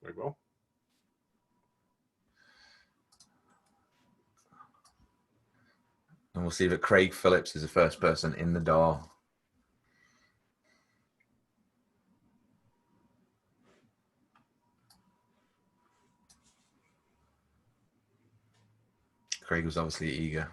Very well. And we'll see that Craig Phillips is the first person in the door. Craig was obviously eager.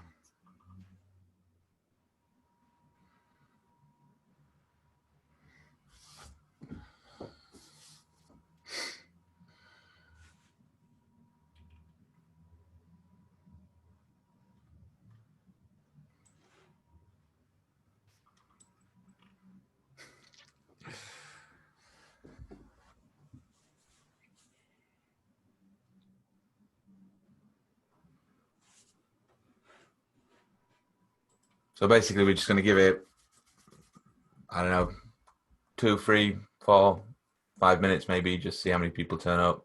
So basically, we're just going to give it, I don't know, 2, 3, 4, 5 minutes maybe, just see how many people turn up.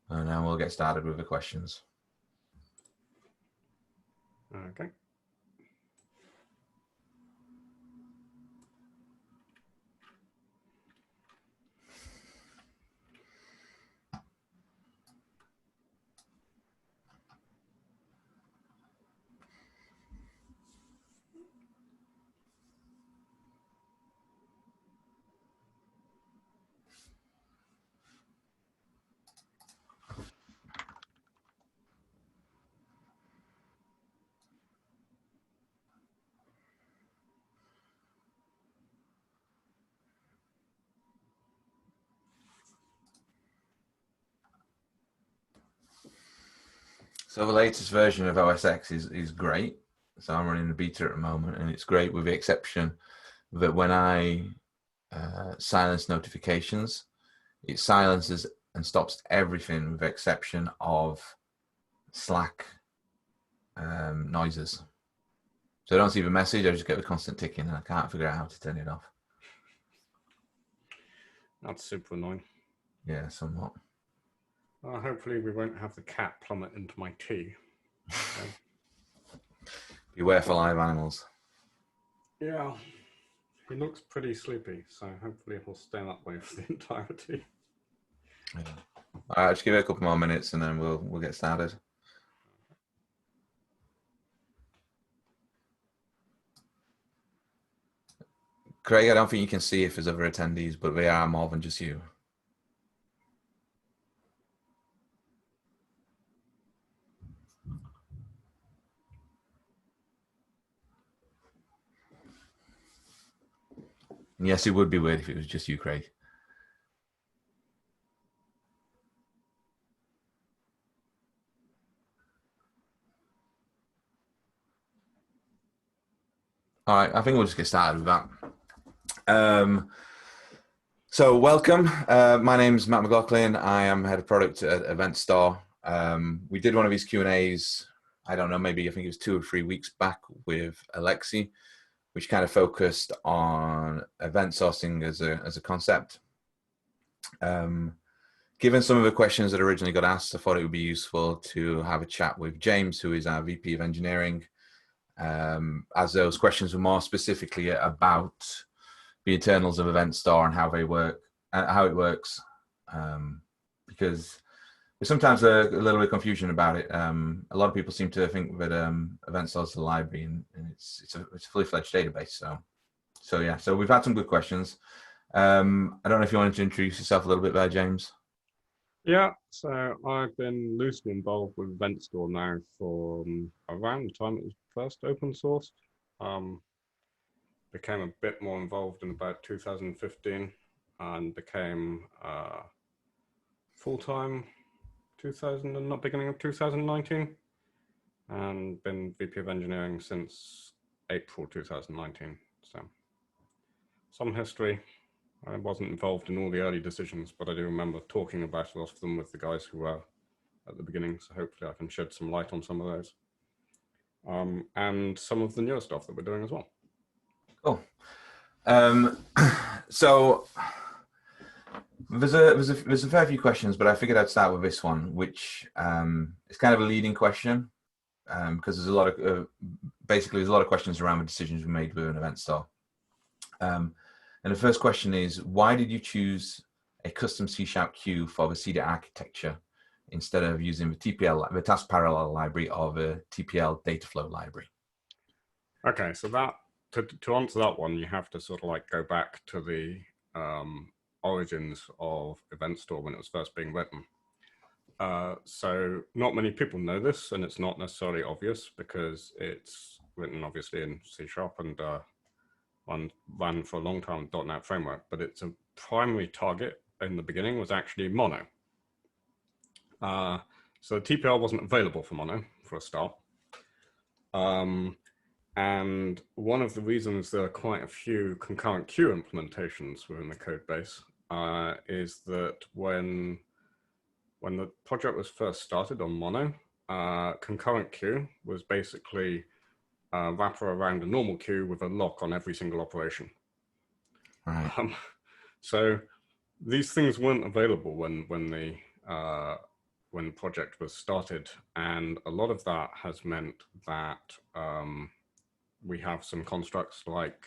And then we'll get started with the questions. Okay. So the latest version of OS X is great. So I'm running the beta at the moment, and it's great with the exception that when I silence notifications, it silences and stops everything with the exception of Slack noises. So I don't see the message, I just get the constant ticking and I can't figure out how to turn it off. That's super annoying. Yeah, somewhat. Hopefully we won't have the cat plummet into my tea. Beware for live animals. Yeah, he looks pretty sleepy, so hopefully he'll stay that way for the entirety. Yeah. All right, just give it a couple more minutes and then we'll get started. Craig, I don't think you can see if there's other attendees, but they are more than just you. And yes, it would be weird if it was just you, Craig. All right, I think we'll just get started with that. So welcome. My name's Matt McLaughlin. I am head of product at EventStore. We did one of these Q&As, I don't know, maybe I think it was 2 or 3 weeks back with Alexi, which kind of focused on event sourcing as a concept. Given some of the questions that originally got asked, I thought it would be useful to have a chat with James, who is our VP of Engineering, as those questions were more specifically about the internals of EventStore and how they work, how it works, because there's sometimes a little bit of confusion about it. A lot of people seem to think that EventStore is a library, and it's a fully fledged database. So yeah, so we've had some good questions. I don't know if you wanted to introduce yourself a little bit there, James. Yeah, so I've been loosely involved with EventStore now for around the time it was first open sourced. Became a bit more involved in about 2015 and became full-time beginning of 2019, and been VP of Engineering since April 2019. So some history. I wasn't involved in all the early decisions, but I do remember talking about a lot of them with the guys who were at the beginning. So hopefully I can shed some light on some of those. And some of the newer stuff that we're doing as well. Cool. So there's a fair few questions, but I figured I'd start with this one, which is kind of a leading question, because there's a lot of basically there's a lot of questions around the decisions we made with an EventStore. And the first question is, why did you choose a custom C# queue for the CDA architecture instead of using the task parallel library or the TPL dataflow library? Okay, so that to answer that one, you have to sort of like go back to the origins of EventStore when it was first being written. So not many people know this, and it's not necessarily obvious because it's written obviously in C# and ran for a long time in .NET Framework, but its a primary target in the beginning was actually Mono. So TPL wasn't available for Mono for a start. And one of the reasons there are quite a few concurrent queue implementations within the code base is that when the project was first started on Mono, concurrent queue was basically a wrapper around a normal queue with a lock on every single operation. Right. So these things weren't available when the project was started, and a lot of that has meant that we have some constructs like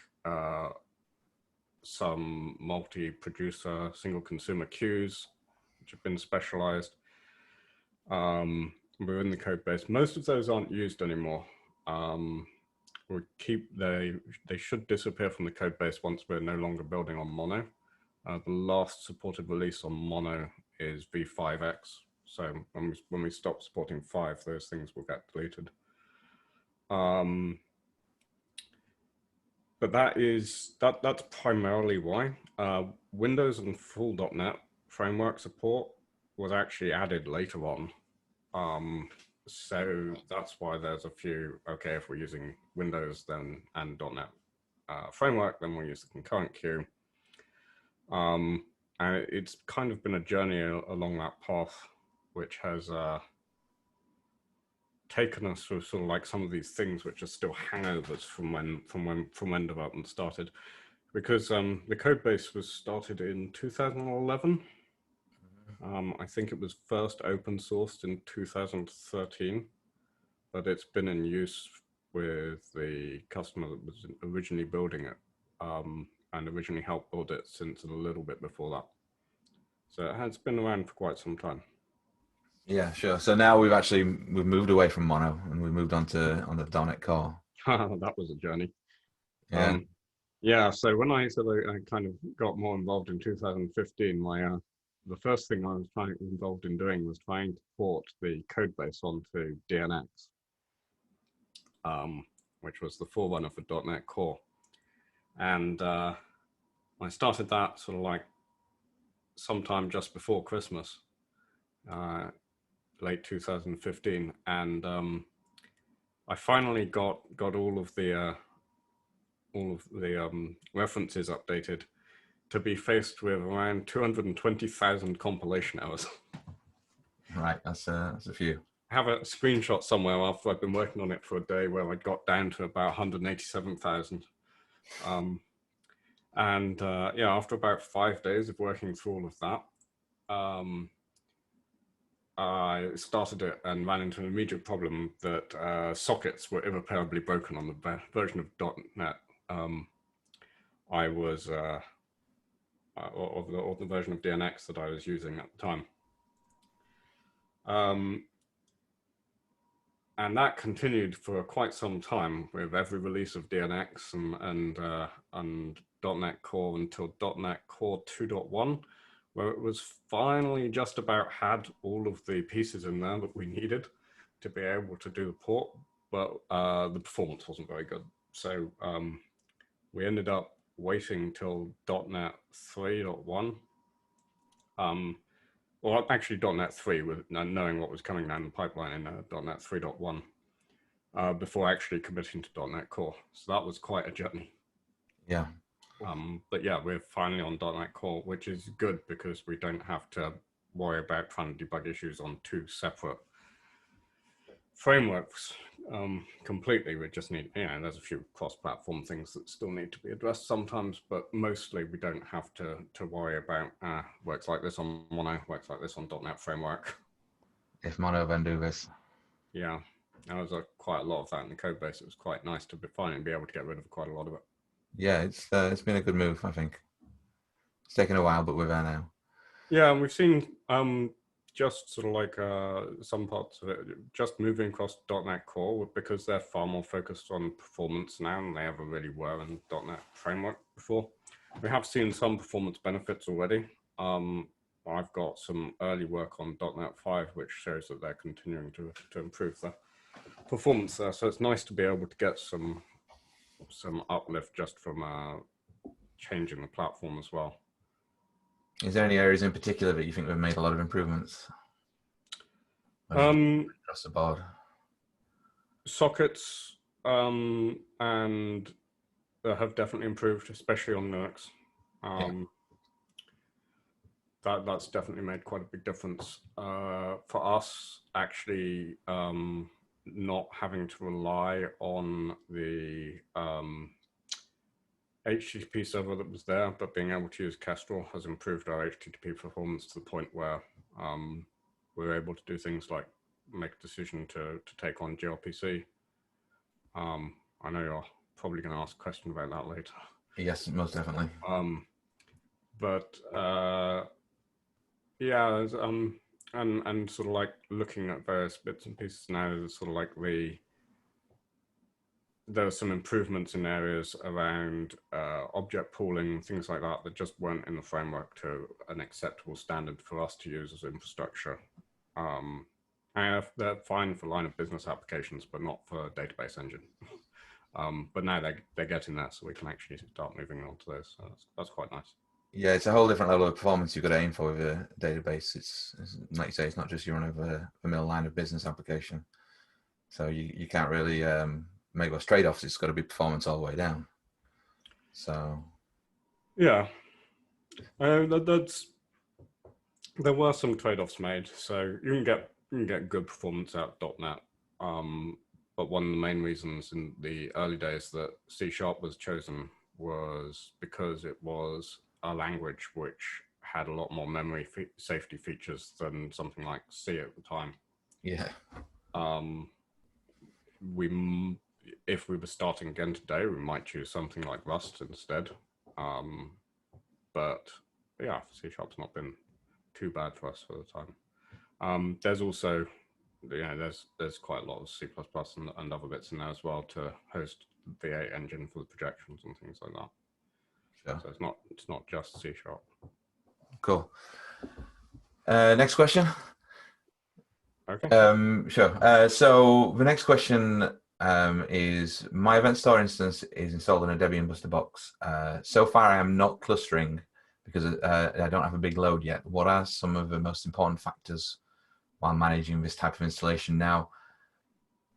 some multi-producer single consumer queues, which have been specialized within the code base. Most of those aren't used anymore. They should disappear from the code base once we're no longer building on Mono. The last supported release on Mono is v5x. So when we stop supporting 5, those things will get deleted. But that's primarily why. Windows and full .NET framework support was actually added later on. So that's why there's a few, okay, if we're using Windows then and .NET framework, then we'll use the concurrent queue. And it's kind of been a journey along that path, which has taken us through sort of like some of these things which are still hangovers from when development started, because the code base was started in 2011. I think it was first open sourced in 2013, but it's been in use with the customer that was originally building it and originally helped build it since a little bit before that. So it has been around for quite some time. Yeah, sure. So now we've moved away from Mono and we've moved on to the .NET Core. That was a journey. Yeah. Yeah. So when I kind of got more involved in 2015, the first thing I was involved in doing was trying to port the code base onto DNX, which was the forerunner for .NET Core. And I started that sort of like sometime just before Christmas, late 2015, and I finally got all of the references updated to be faced with around 220,000 compilation errors. Right, that's a few. I have a screenshot somewhere after I've been working on it for a day where I got down to about 187,000. Yeah, after about 5 days of working through all of that, I started it and ran into an immediate problem that sockets were irreparably broken on the version of .NET I was, or the version of DNX that I was using at the time. And that continued for quite some time with every release of DNX and .NET Core until .NET Core 2.1, where it was finally just about had all of the pieces in there that we needed to be able to do the port, but the performance wasn't very good. So we ended up waiting till .NET 3.1. Well, actually .NET 3, with knowing what was coming down the pipeline in .NET 3.1 before actually committing to .NET Core. So that was quite a journey. Yeah. But yeah, we're finally on .NET Core, which is good because we don't have to worry about trying to debug issues on 2 separate frameworks completely. We just need, there's a few cross-platform things that still need to be addressed sometimes, but mostly we don't have to worry about works like this on Mono, works like this on .NET Framework. If Mono, then do this. Yeah, there was quite a lot of that in the code base. It was quite nice to finally be able to get rid of quite a lot of it. Yeah, it's been a good move, I think. It's taken a while, but we're there now. Yeah, and we've seen just sort of like some parts of it just moving across .NET Core because they're far more focused on performance now than they ever really were in .NET Framework before. We have seen some performance benefits already. I've got some early work on .NET 5, which shows that they're continuing to improve the performance there. So it's nice to be able to get some uplift just from changing the platform as well. Is there any areas in particular that you think we've made a lot of improvements? Across the board. Sockets and have definitely improved, especially on Linux. That's definitely made quite a big difference for us. Actually, not having to rely on the HTTP server that was there, but being able to use Kestrel has improved our HTTP performance to the point where we're able to do things like make a decision to take on GRPC. I know you're probably going to ask a question about that later. Yes, most definitely. Yeah, and sort of like looking at various bits and pieces now, there's sort of like there are some improvements in areas around object pooling, things like that, that just weren't in the framework to an acceptable standard for us to use as infrastructure. And they're fine for line of business applications, but not for a database engine. But now they're getting that, so we can actually start moving on to those. So that's quite nice. Yeah, it's a whole different level of performance you've got to aim for with a database. It's like you say, it's not just you run over a middle line of business application. So you can't really make those trade-offs. It's got to be performance all the way down. So yeah, there were some trade-offs made. So you can get good performance out of .NET. But one of the main reasons in the early days that CSharp was chosen was because it was a language which had a lot more memory safety features than something like C at the time. Yeah. If we were starting again today, we might choose something like Rust instead. But yeah, C#'s not been too bad for us for the time. There's also, there's quite a lot of C++ and other bits in there as well to host the V8 engine for the projections and things like that. Sure. So it's not just C#. Cool. Next question. Okay. Sure. So the next question is, my EventStore instance is installed in a Debian Buster box. So far, I am not clustering because I don't have a big load yet. What are some of the most important factors while managing this type of installation? Now,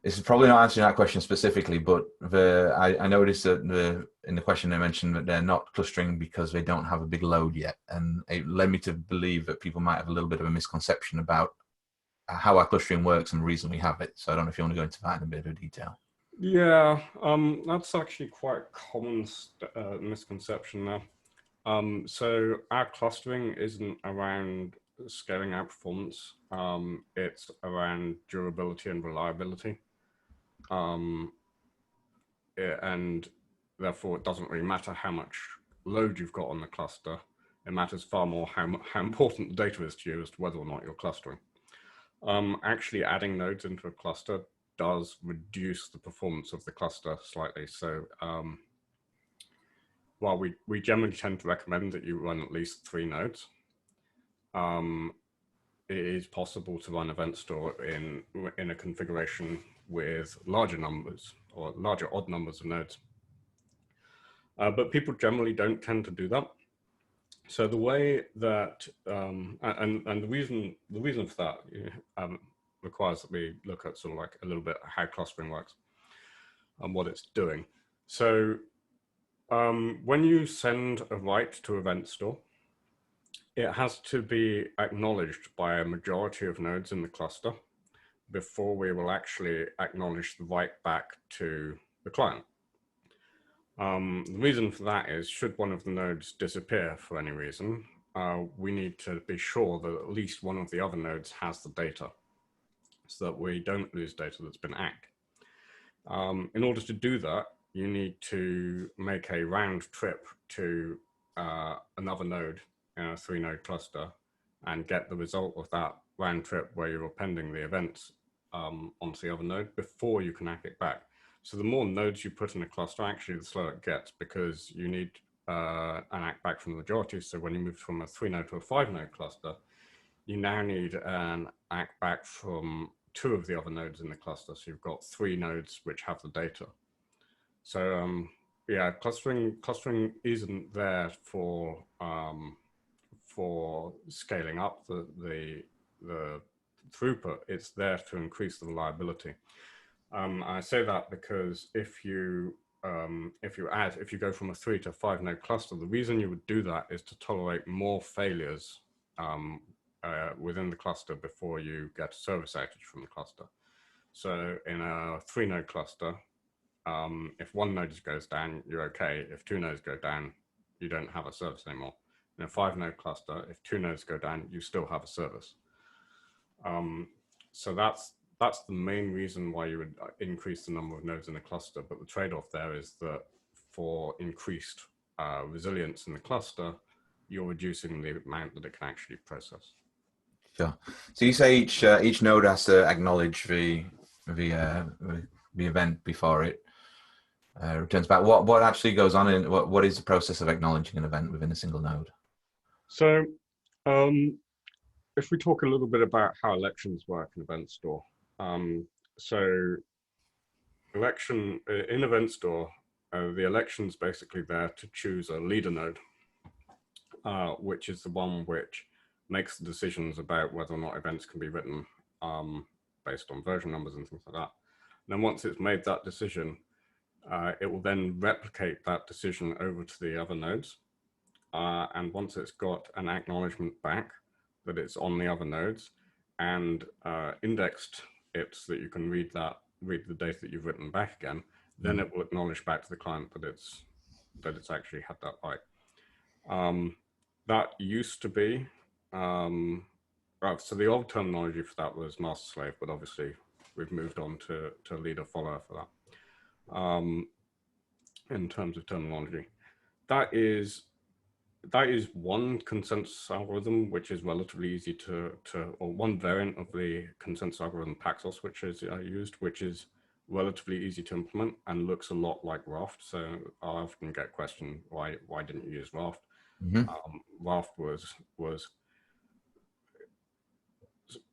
this is probably not answering that question specifically, but I noticed that in the question they mentioned that they're not clustering because they don't have a big load yet. And it led me to believe that people might have a little bit of a misconception about how our clustering works and the reason we have it. So I don't know if you want to go into that in a bit of detail. Yeah, that's actually quite a common misconception now. So our clustering isn't around scaling out performance. It's around durability and reliability. And therefore, it doesn't really matter how much load you've got on the cluster. It matters far more how important the data is to you as to whether or not you're clustering. Actually, adding nodes into a cluster does reduce the performance of the cluster slightly. So while we generally tend to recommend that you run at least 3 nodes, it is possible to run EventStore in a configuration with larger numbers or larger odd numbers of nodes. But people generally don't tend to do that. So the way that, and the reason for that requires that we look at sort of like a little bit how clustering works and what it's doing. So when you send a write to EventStore, it has to be acknowledged by a majority of nodes in the cluster before we will actually acknowledge the write back to the client. The reason for that is, should one of the nodes disappear for any reason, we need to be sure that at least one of the other nodes has the data so that we don't lose data that's been acked. In order to do that, you need to make a round trip to another node in a 3-node cluster and get the result of that round trip where you're appending the events onto the other node before you can act it back. So the more nodes you put in a cluster, actually the slower it gets, because you need an act back from the majority. So when you move from a 3-node to a 5-node cluster, you now need an act back from 2 of the other nodes in the cluster. So you've got 3 nodes which have the data. So yeah, clustering isn't there for scaling up the throughput. It's there to increase the reliability. I say that because if you go from a 3 to 5 node cluster, the reason you would do that is to tolerate more failures within the cluster before you get a service outage from the cluster. So in a 3 node cluster, if 1 node goes down, you're okay. If 2 nodes go down, you don't have a service anymore. In a 5-node cluster, if 2 nodes go down, you still have a service. So that's the main reason why you would increase the number of nodes in the cluster. But the trade-off there is that for increased resilience in the cluster, you're reducing the amount that it can actually process. Sure. So you say each node has to acknowledge the event before it returns back. What actually goes on in what is the process of acknowledging an event within a single node? So if we talk a little bit about how elections work in EventStore, so in EventStore, the election's basically there to choose a leader node, which is the one which makes the decisions about whether or not events can be written based on version numbers and things like that. And then once it's made that decision, it will then replicate that decision over to the other nodes. And once it's got an acknowledgement back that it's on the other nodes and indexed it so that you can read the data that you've written back again, then it will acknowledge back to the client that it's actually had that byte. That used to be, so the old terminology for that was master slave, but obviously we've moved on to leader follower for that. In terms of terminology, that is one consensus algorithm which is relatively easy or one variant of the consensus algorithm Paxos, which is used, which is relatively easy to implement and looks a lot like Raft. So I often get questioned, why didn't you use Raft? Raft was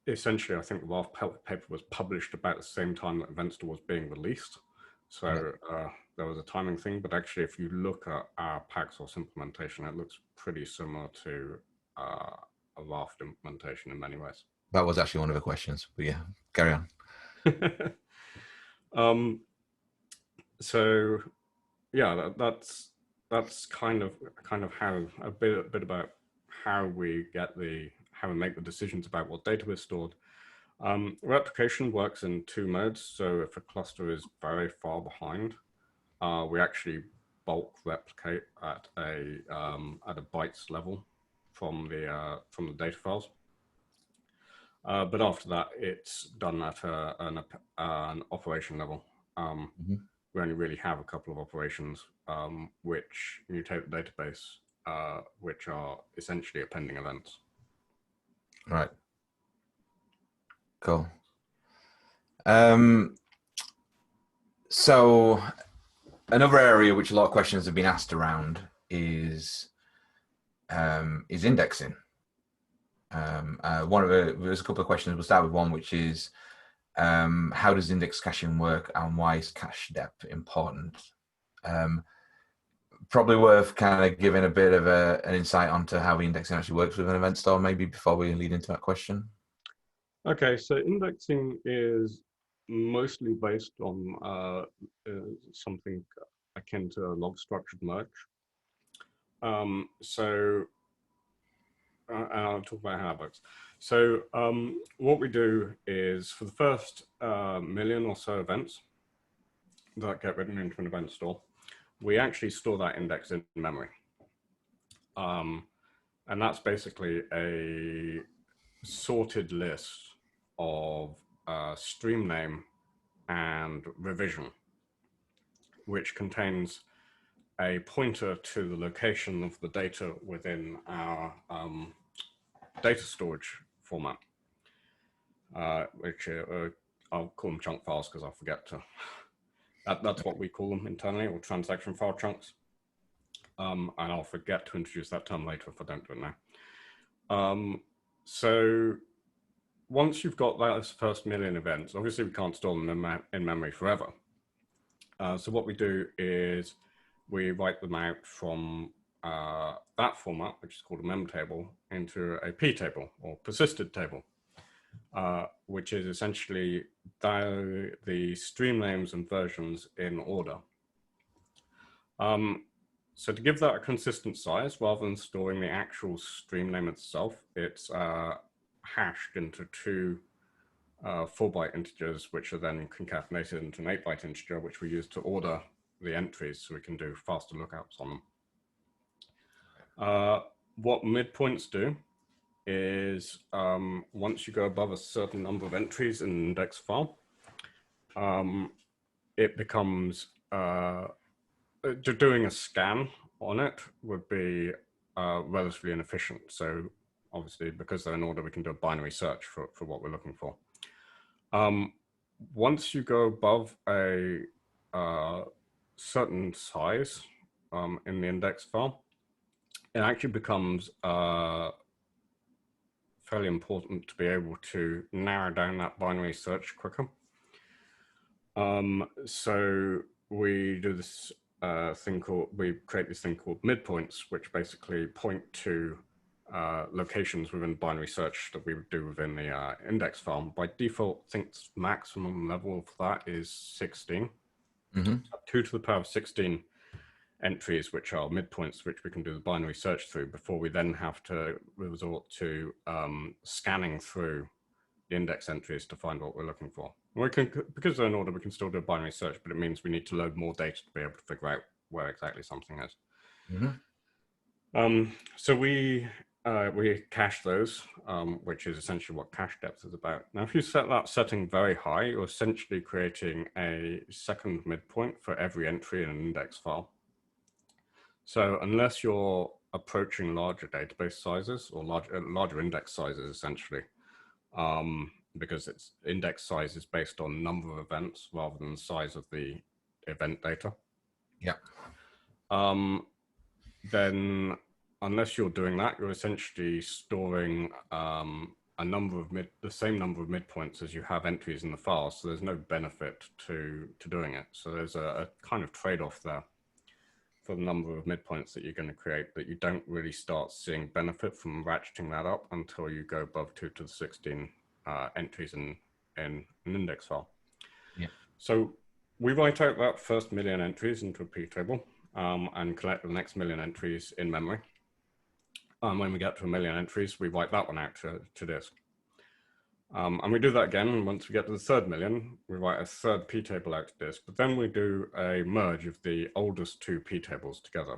essentially, I think the Raft paper was published about the same time that EventStore was being released. So there was a timing thing, but actually if you look at our Paxos implementation, it looks pretty similar to a Raft implementation in many ways. That was actually one of the questions, but yeah, carry on. So yeah, that's kind of how a bit about how we make the decisions about what data is stored. Replication works in 2 modes. So if a cluster is very far behind, we actually bulk replicate at a bytes level from the data files. But after that, it's done at an operation level. We only really have a couple of operations which mutate the database, which are essentially appending events. Right. Cool. So another area which a lot of questions have been asked around is indexing. There's a couple of questions. We'll start with one, which is how does index caching work and why is cache depth important? Probably worth kind of giving a bit of an insight onto how indexing actually works with an EventStore, maybe before we lead into that question. Okay, so indexing is mostly based on something akin to a log structured merge. And I'll talk about how it works. So what we do is for the first million or so events that get written into an event store, we actually store that index in memory. And that's basically a sorted list of stream name and revision, which contains a pointer to the location of the data within our data storage format, which I'll call them chunk files because I forget to. That's what we call them internally, or transaction file chunks. And I'll forget to introduce that term later if I don't do it now. So once you've got those first million events, obviously we can't store them in memory forever. So what we do is we write them out from that format, which is called a mem table, into a p table or persisted table, which is essentially the stream names and versions in order. So to give that a consistent size, rather than storing the actual stream name itself, it's hashed into two 4-byte integers, which are then concatenated into an 8-byte integer, which we use to order the entries so we can do faster lookups on them. What midpoints do is once you go above a certain number of entries in an index file, it becomes, doing a scan on it would be relatively inefficient. So obviously, because they're in order, we can do a binary search for what we're looking for. Once you go above a certain size in the index file, it actually becomes fairly important to be able to narrow down that binary search quicker. So we do this we create this thing called midpoints, which basically point to locations within binary search that we would do within the index file. By default, I think the maximum level of that is 16. 2 to the power of 16 entries, which are midpoints, which we can do the binary search through before we then have to resort to scanning through the index entries to find what we're looking for. We can, because they're in order, we can still do a binary search, but it means we need to load more data to be able to figure out where exactly something is. So we cache those, which is essentially what cache depth is about. Now, if you set that setting very high, you're essentially creating a second midpoint for every entry in an index file. So unless you're approaching larger database sizes or larger index sizes, essentially, because its index size is based on number of events rather than the size of the event data. Yeah. Then unless you're doing that, you're essentially storing the same number of midpoints as you have entries in the file. So there's no benefit to doing it. So there's a kind of trade-off there for the number of midpoints that you're going to create, that you don't really start seeing benefit from ratcheting that up until you go above 2 to the 16 entries in an index file. Yeah. So we write out that first million entries into a P table and collect the next million entries in memory. When we get to 1 million entries, we write that one out to disk. And we do that again. And once we get to the 3rd million, we write a third P table out to disk. But then we do a merge of the oldest 2 P tables together.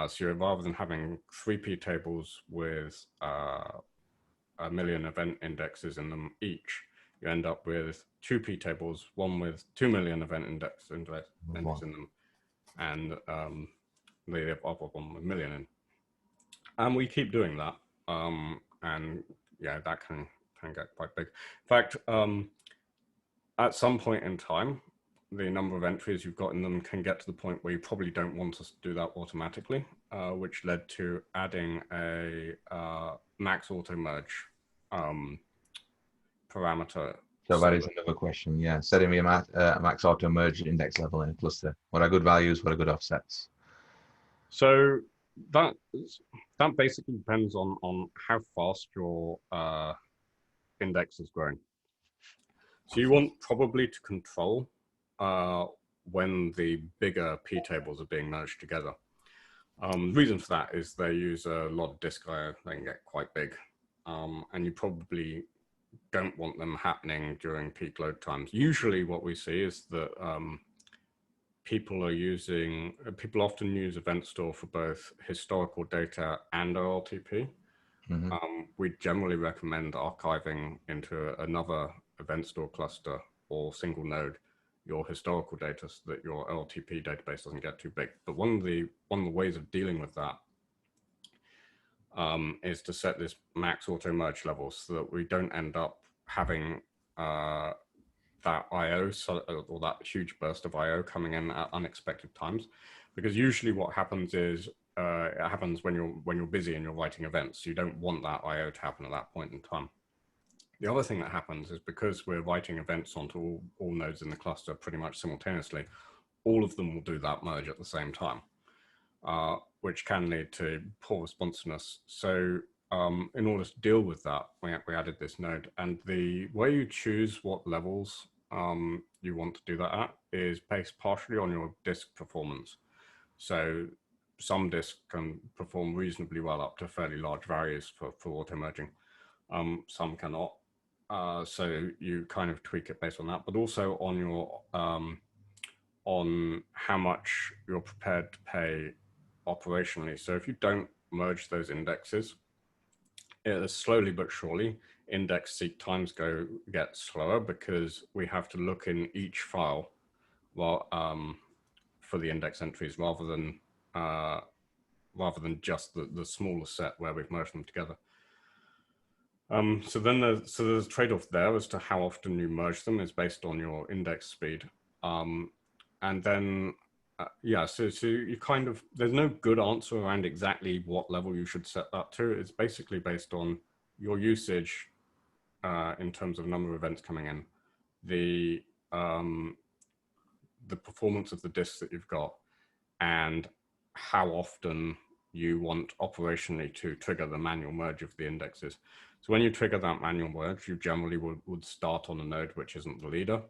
So rather than having 3 P tables with 1 million event indexes in them each, you end up with 2 P tables, one with 2 million event indexes in them, and the other one with 1 million in. And we keep doing that. And yeah, that can get quite big. In fact, at some point in time, the number of entries you've got in them can get to the point where you probably don't want to do that automatically, which led to adding a max auto merge parameter. So that is another question. Yeah, setting me a max auto merge index level in a cluster. What are good values? What are good offsets? So that basically depends on how fast your index is growing. So you want probably to control when the bigger P tables are being merged together. The reason for that is they use a lot of disk I/O. They can get quite big, and you probably don't want them happening during peak load times. Usually what we see is that people often use EventStore for both historical data and OLTP. We generally recommend archiving into another EventStore cluster or single node your historical data so that your OLTP database doesn't get too big. But one of the ways of dealing with that is to set this max auto merge level so that we don't end up having that IO or that huge burst of IO coming in at unexpected times, because usually what happens is it happens when you're busy and you're writing events. So you don't want that IO to happen at that point in time. The other thing that happens is because we're writing events onto all nodes in the cluster pretty much simultaneously, all of them will do that merge at the same time, which can lead to poor responsiveness. So in order to deal with that, we added this node. And the way you choose what levels you want to do that at is based partially on your disk performance. So some disks can perform reasonably well up to fairly large values for auto merging. Some cannot. So you kind of tweak it based on that, but also on your on how much you're prepared to pay operationally. So if you don't merge those indexes, slowly but surely, index seek times get slower because we have to look in each file for the index entries rather than just the smaller set where we've merged them together. So there's a trade-off there as to how often you merge them is based on your index speed. And then, so you kind of, there's no good answer around exactly what level you should set that to. It's basically based on your usage in terms of number of events coming in, the performance of the disks that you've got, and how often you want operationally to trigger the manual merge of the indexes. So when you trigger that manual merge, you generally would start on a node which isn't the leader,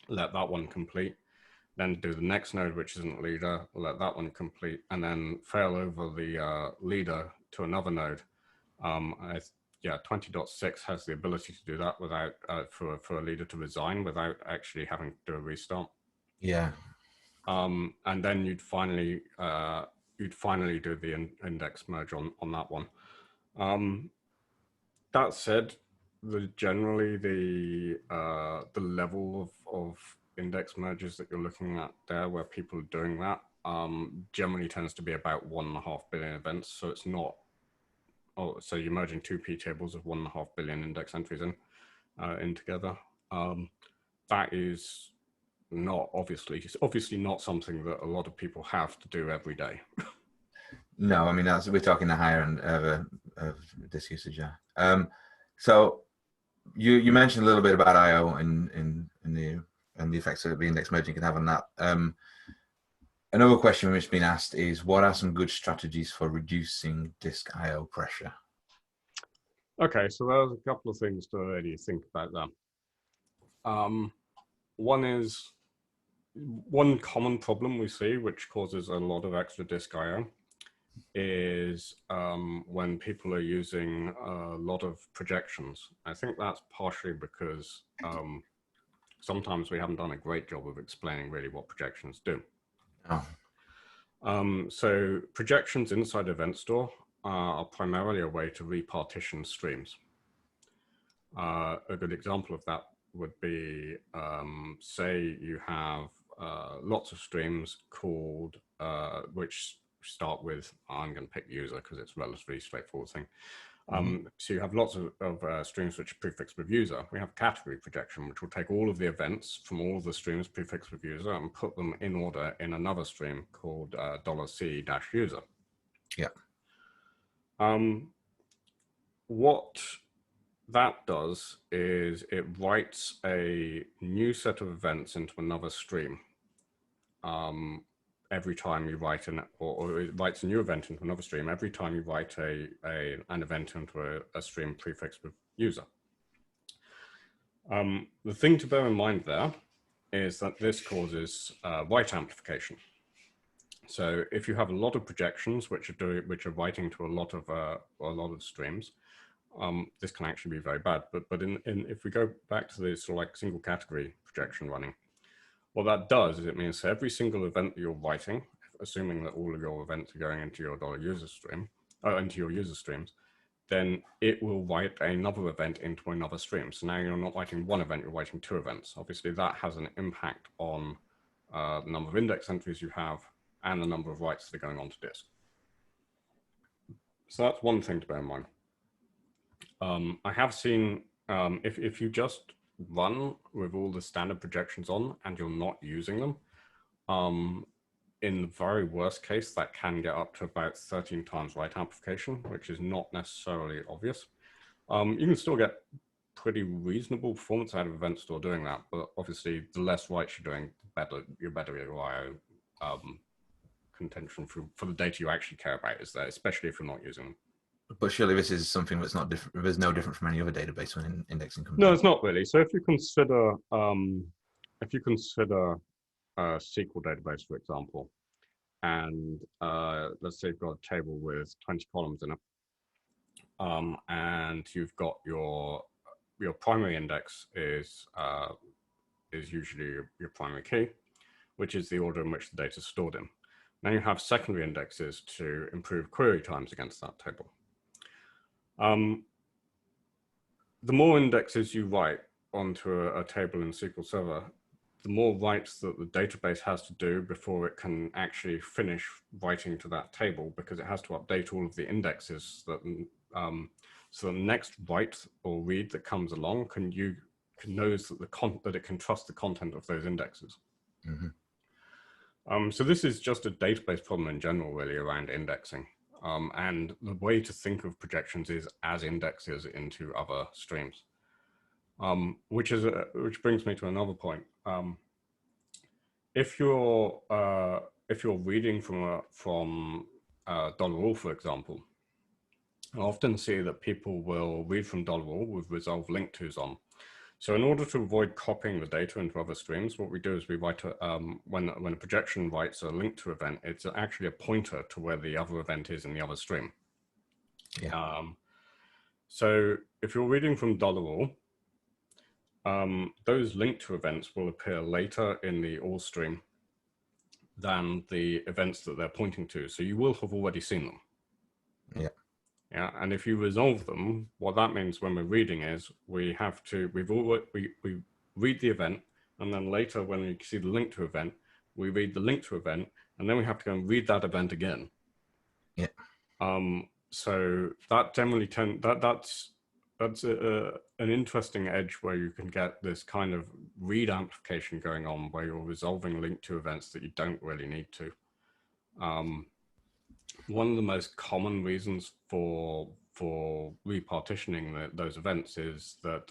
let that one complete, then do the next node which isn't leader, let that one complete, and then fail over the leader to another node. 20.6 has the ability to do that without for a leader to resign without actually having to do a restart. Yeah. And then you'd finally do the index merge on that one. That said, generally the level of index merges that you're looking at there, where people are doing that, generally tends to be about 1.5 billion events. So it's not. Oh, so you're merging two P tables of 1.5 billion index entries in together. That is not it's obviously not something that a lot of people have to do every day. No, I mean, we're talking the higher end of this usage. Yeah. So you mentioned a little bit about I/O and the effects that the index merging can have on that. Another question which has been asked is, what are some good strategies for reducing disk I/O pressure? Okay, so there's a couple of things to already think about that. One common problem we see, which causes a lot of extra disk I/O, is when people are using a lot of projections. I think that's partially because sometimes we haven't done a great job of explaining really what projections do. Oh. So projections inside EventStore are primarily a way to repartition streams. A good example of that would be, say you have lots of streams called, which start with, I'm going to pick user because it's a relatively straightforward thing. So you have lots of streams which are prefixed with user. We have category projection, which will take all of the events from all of the streams prefixed with user and put them in order in another stream called $C-user. Yeah. What that does is it writes a new set of events into another stream every time you write or it writes a new event into another stream every time you write an event into a stream prefixed with user. The thing to bear in mind there is that this causes write amplification. So if you have a lot of projections which are writing to a lot of streams, this can actually be very bad. But if we go back to this sort of like single category projection running, what that does is it means that every single event that you're writing, assuming that all of your events are going into your $user stream, into your user streams, then it will write another event into another stream. So now you're not writing one event, you're writing two events. Obviously, that has an impact on the number of index entries you have and the number of writes that are going onto disk. So that's one thing to bear in mind. I have seen, if you just run with all the standard projections on and you're not using them, in the very worst case, that can get up to about 13 times write amplification, which is not necessarily obvious. You can still get pretty reasonable performance out of EventStore doing that, but obviously the less writes you're doing, the better your IO contention for the data you actually care about is there, especially if you're not using them. But surely this is something that's not different. There's no different from any other database when indexing comes. No, it's not really. So if you consider a SQL database, for example, and let's say you've got a table with 20 columns in it, and you've got your primary index is usually your primary key, which is the order in which the data is stored in. Now you have secondary indexes to improve query times against that table. The more indexes you write onto a table in SQL Server, the more writes that the database has to do before it can actually finish writing to that table, because it has to update all of the indexes that, so the next write or read that comes along knows that it can trust the content of those indexes. So this is just a database problem in general, really, around indexing. And the way to think of projections is as indexes into other streams, which brings me to another point. If you're reading from $all, for example, I often see that people will read from $all with resolve link tos on. So in order to avoid copying the data into other streams, what we do is we write when a projection writes a link to event, it's actually a pointer to where the other event is in the other stream. Yeah. So if you're reading from $all, those link to events will appear later in the all stream than the events that they're pointing to. So you will have already seen them. Yeah. Yeah, and if you resolve them, what that means when we're reading is we read the event, and then later when we see the link to event, we read the link to event, and then we have to go and read that event again. Yeah. So that generally that's an interesting edge where you can get this kind of read amplification going on, where you're resolving link to events that you don't really need to. One of the most common reasons for repartitioning those events is that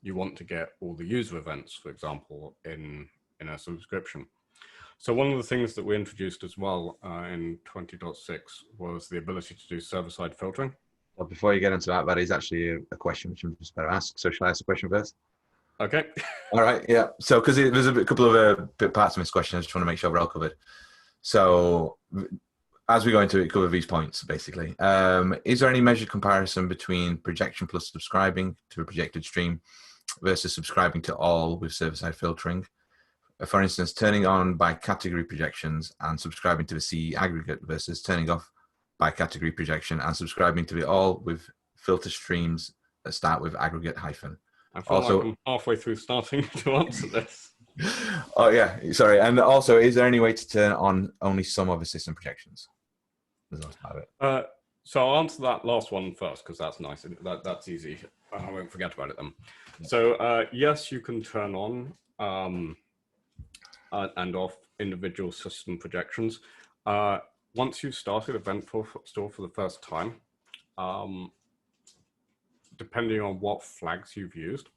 you want to get all the user events, for example, in a subscription. So one of the things that we introduced as well in 20.6 was the ability to do server-side filtering. Well, before you get into that, that is actually a question which I'm just about to ask. So shall I ask the question first? Okay. All right. Yeah. So because there's a couple of bit parts of this question, I just want to make sure we're all covered. So as we go into it, cover these points, basically. Is there any measured comparison between projection plus subscribing to a projected stream versus subscribing to all with server-side filtering? For instance, turning on by category projections and subscribing to the CE aggregate versus turning off by category projection and subscribing to the all with filter streams that start with aggregate hyphen. I feel like I'm halfway through starting to answer this. Oh yeah, sorry. And also, is there any way to turn on only some of the system projections? So I'll answer that last one first, because that's nice. That's easy. I won't forget about it then. Yeah. So yes, you can turn on and off individual system projections. Once you've started EventStore for the first time, depending on what flags you've used,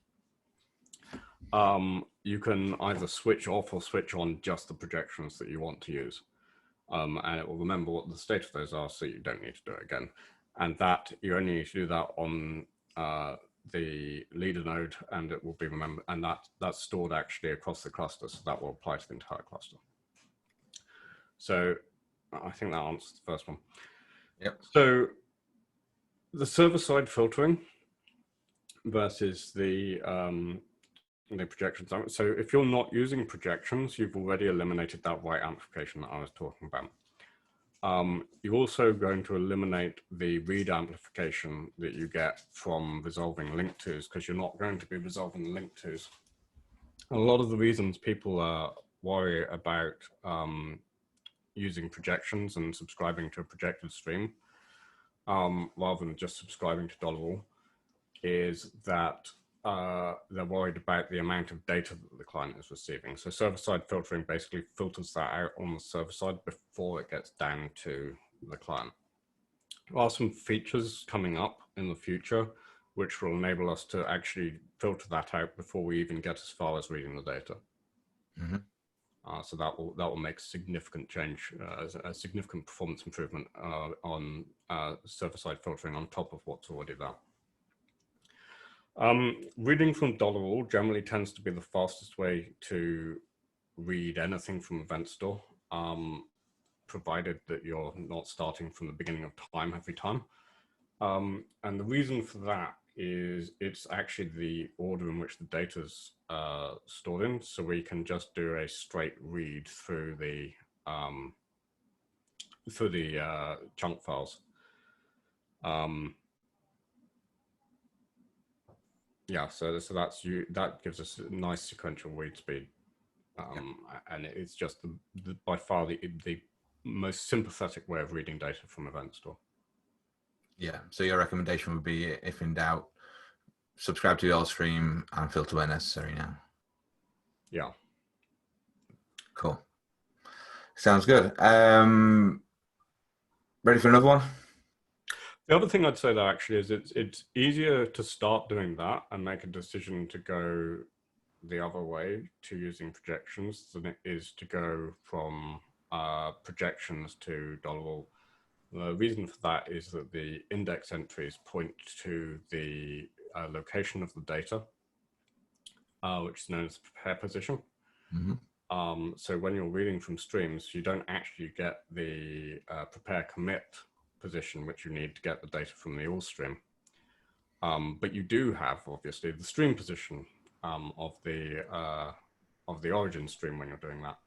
you can either switch off or switch on just the projections that you want to use. And it will remember what the state of those are, so you don't need to do it again. And that you only need to do that on the leader node, and it will be remembered, and that's stored actually across the cluster, so that will apply to the entire cluster. So I think that answers the first one. Yep. So the server-side filtering versus the projections. So if you're not using projections, you've already eliminated that white amplification that I was talking about. You're also going to eliminate the read amplification that you get from resolving link tos, because you're not going to be resolving link tos. A lot of the reasons people worry about using projections and subscribing to a projected stream rather than just subscribing to $all, is that they're worried about the amount of data that the client is receiving. So server-side filtering basically filters that out on the server side before it gets down to the client. There are some features coming up in the future which will enable us to actually filter that out before we even get as far as reading the data. So that will make significant change, a significant performance improvement on server-side filtering on top of what's already there. Reading from $all generally tends to be the fastest way to read anything from EventStore, provided that you're not starting from the beginning of time every time. And the reason for that is it's actually the order in which the data's stored in, so we can just do a straight read through the chunk files. Yeah, so that gives us a nice sequential read speed, and it's just by far the most sympathetic way of reading data from EventStore. Yeah. So your recommendation would be, if in doubt, subscribe to the all stream and filter where necessary now. Yeah. Cool. Sounds good. Ready for another one? The other thing I'd say though actually is it's easier to start doing that and make a decision to go the other way to using projections than it is to go from projections to $all. The reason for that is that the index entries point to the location of the data, which is known as the prepare position. So when you're reading from streams, you don't actually get the prepare commit position, which you need to get the data from the all stream. But you do have, obviously, the stream position of the origin stream when you're doing that.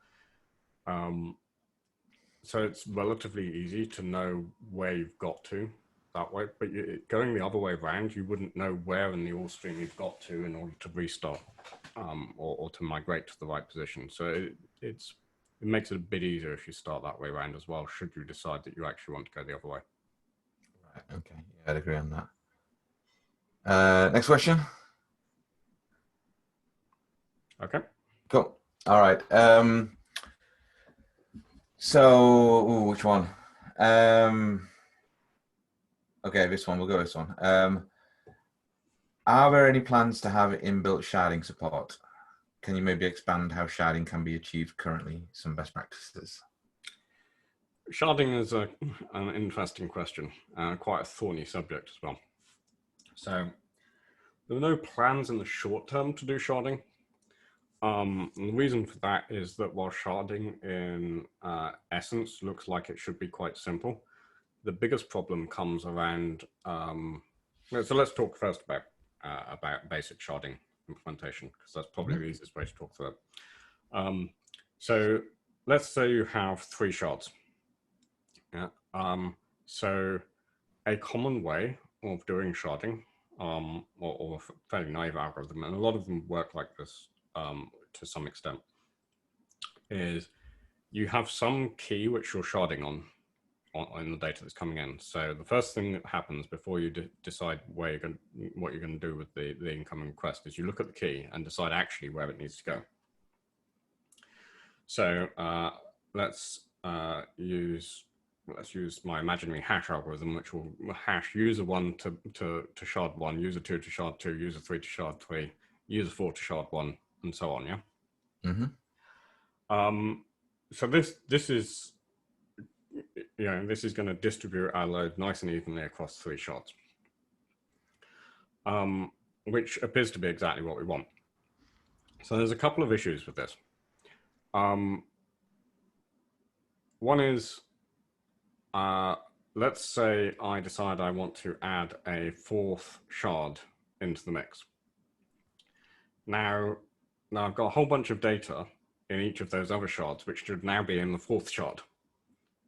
So it's relatively easy to know where you've got to that way, but going the other way around, you wouldn't know where in the all stream you've got to in order to restart or to migrate to the right position. So it makes it a bit easier if you start that way around as well, should you decide that you actually want to go the other way. Right. Okay. Yeah, I'd agree on that. Next question. Okay. Cool. All right. So, which one? Okay, this one. We'll go with this one. Are there any plans to have inbuilt sharding support? Can you maybe expand how sharding can be achieved currently? Some best practices. Sharding is an interesting question, quite a thorny subject as well. So there are no plans in the short term to do sharding. And the reason for that is that while sharding in essence looks like it should be quite simple, the biggest problem comes around, so let's talk first about basic sharding implementation, because that's probably the easiest way to talk through it. So let's say you have 3 shards. Yeah. So a common way of doing sharding, or a fairly naive algorithm, and a lot of them work like this to some extent, is you have some key which you're sharding on the data that's coming in. So the first thing that happens before you decide what you're going to do with the incoming request is you look at the key and decide actually where it needs to go. So let's use my imaginary hash algorithm, which will hash user 1 to shard 1, user 2 to shard 2, user 3 to shard 3, user 4 to shard 1, and so on. Yeah. So this is going to distribute our load nice and evenly across 3 shards, which appears to be exactly what we want. So there's a couple of issues with this. One is, let's say I decide I want to add a 4th shard into the mix. Now I've got a whole bunch of data in each of those other shards, which should now be in the 4th shard.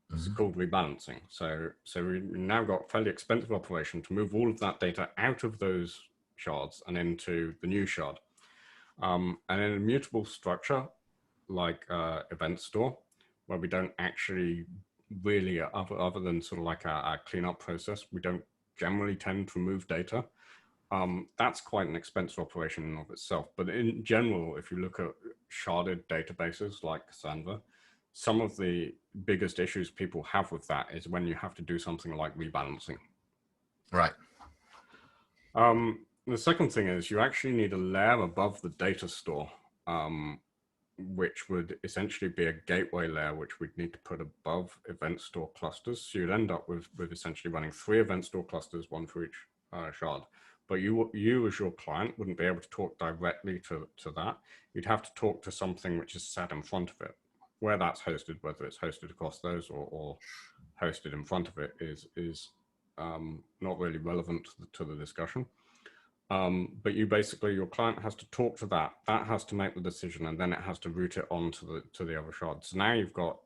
This is called rebalancing. So we've now got a fairly expensive operation to move all of that data out of those shards and into the new shard. And in a mutable structure like EventStore, where we don't actually really, other than sort of like a cleanup process, we don't generally tend to remove data. That's quite an expensive operation in of itself. But in general, if you look at sharded databases like Cassandra, some of the biggest issues people have with that is when you have to do something like rebalancing. Right. The second thing is you actually need a layer above the data store, which would essentially be a gateway layer, which we'd need to put above EventStore clusters. So you'd end up with essentially running 3 EventStore clusters, one for each shard. But you as your client wouldn't be able to talk directly to that. You'd have to talk to something which is sat in front of it. Where that's hosted, whether it's hosted across those or hosted in front of it, is not really relevant to the discussion. But you basically, your client has to talk to that. That has to make the decision, and then it has to route it on to the other shard. So now you've got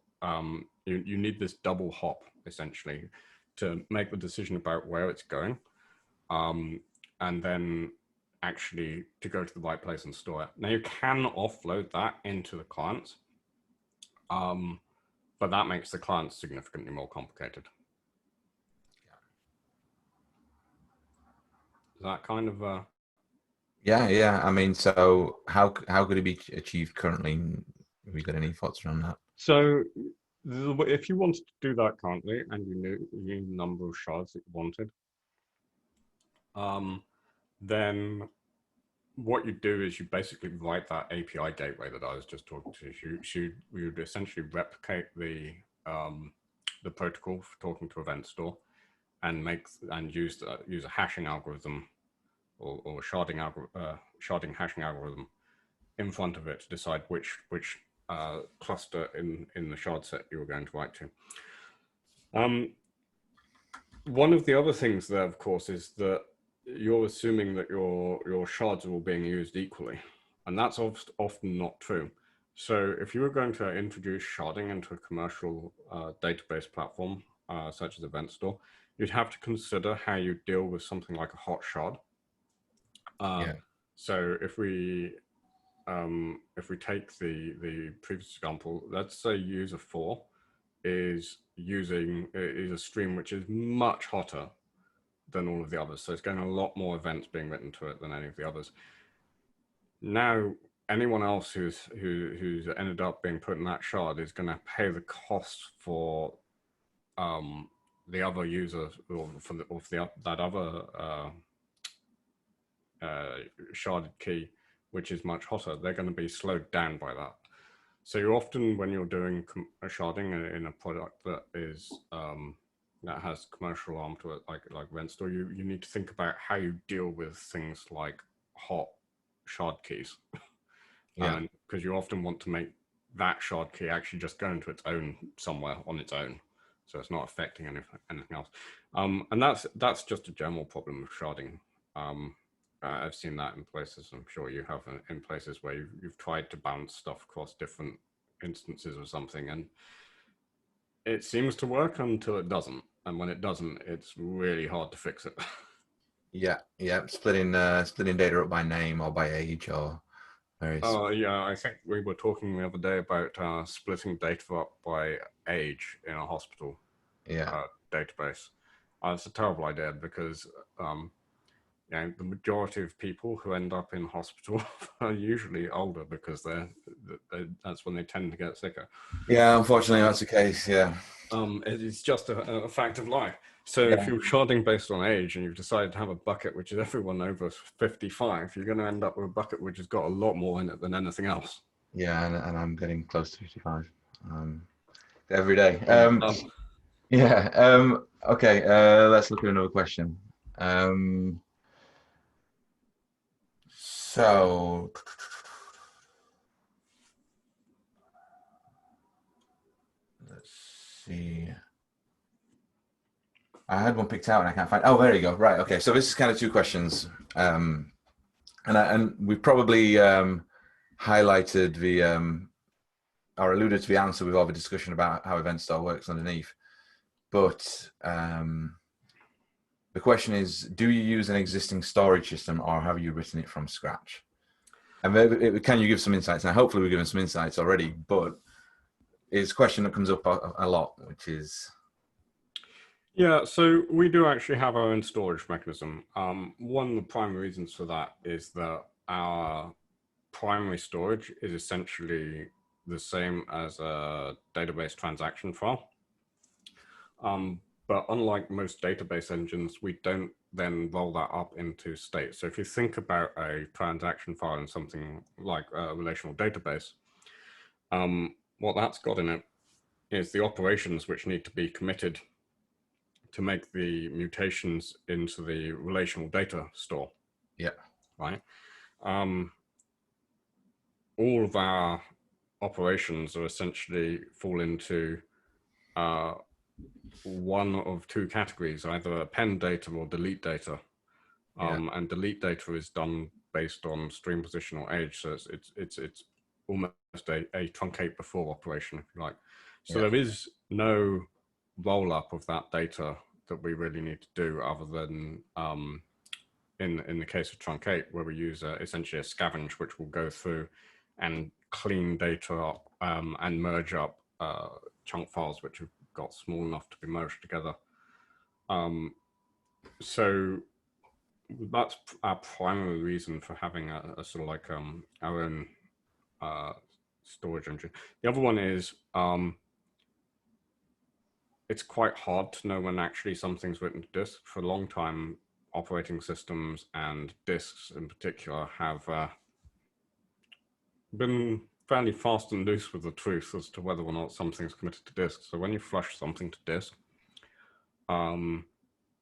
you need this double hop essentially to make the decision about where it's going, and then actually to go to the right place and store it. Now you can offload that into the clients, but that makes the clients significantly more complicated. Is that kind of Yeah. I mean, so how could it be achieved currently? Have we got any thoughts around that? So if you wanted to do that currently and you knew the number of shards that you wanted, then what you do is you basically write that API gateway that I was just talking to. You would essentially replicate the protocol for talking to EventStore and use a hashing algorithm or sharding hashing algorithm in front of it to decide which cluster in the shard set you were going to write to. One of the other things there, of course, is that you're assuming that your shards are all being used equally, and that's often not true. So if you were going to introduce sharding into a commercial database platform, such as EventStore, you'd have to consider how you deal with something like a hot shard. So if we take the previous example, let's say user 4 is a stream which is much hotter than all of the others. So it's getting a lot more events being written to it than any of the others. Now, anyone else who's ended up being put in that shard is going to pay the cost for the other user or for that other sharded key, which is much hotter. They're going to be slowed down by that. So you often, when you're doing a sharding in a product that is that has commercial arm to it, like EventStore, you need to think about how you deal with things like hot shard keys. Because you often want to make that shard key actually just go into its own somewhere on its own, so it's not affecting anything else. And that's just a general problem with sharding. I've seen that in places, I'm sure you have, in places where you've tried to bounce stuff across different instances or something, and it seems to work until it doesn't. And when it doesn't, it's really hard to fix it. Yeah. Splitting data up by name or by age or various. Yeah, I think we were talking the other day about splitting data up by age in a hospital database. It's a terrible idea because the majority of people who end up in hospital are usually older because that's when they tend to get sicker. Yeah, unfortunately, that's the case. Yeah. It's just a fact of life. So if you're sharding based on age and you've decided to have a bucket which is everyone over 55, you're going to end up with a bucket which has got a lot more in it than anything else. Yeah, and I'm getting close to 55 every day. Okay, let's look at another question. So let's see. I had one picked out and I can't find. Oh, there you go. Right. Okay. So this is kind of two questions, and we probably highlighted or alluded to the answer with all the discussion about how EventStore works underneath. But the question is, do you use an existing storage system or have you written it from scratch? And maybe, can you give some insights? Now, hopefully we've given some insights already, but is a question that comes up a lot, which is. Yeah, so we do actually have our own storage mechanism. One of the primary reasons for that is that our primary storage is essentially the same as a database transaction file. But unlike most database engines, we don't then roll that up into state. So if you think about a transaction file in something like a relational database, what that's got in it is the operations which need to be committed to make the mutations into the relational data store. Yeah. Right. All of our operations are essentially fall into one of two categories, either append data or delete data. And delete data is done based on stream position or age. So it's almost a truncate before operation, if you like. So there is no roll up of that data that we really need to do, other than in the case of truncate, where we use essentially a scavenge, which will go through and clean data up and merge up chunk files which have got small enough to be merged together. So that's our primary reason for having a sort of like our own storage engine. The other one is it's quite hard to know when actually something's written to disk. For a long time, operating systems and disks in particular have been fairly fast and loose with the truth as to whether or not something's committed to disk. So when you flush something to disk, you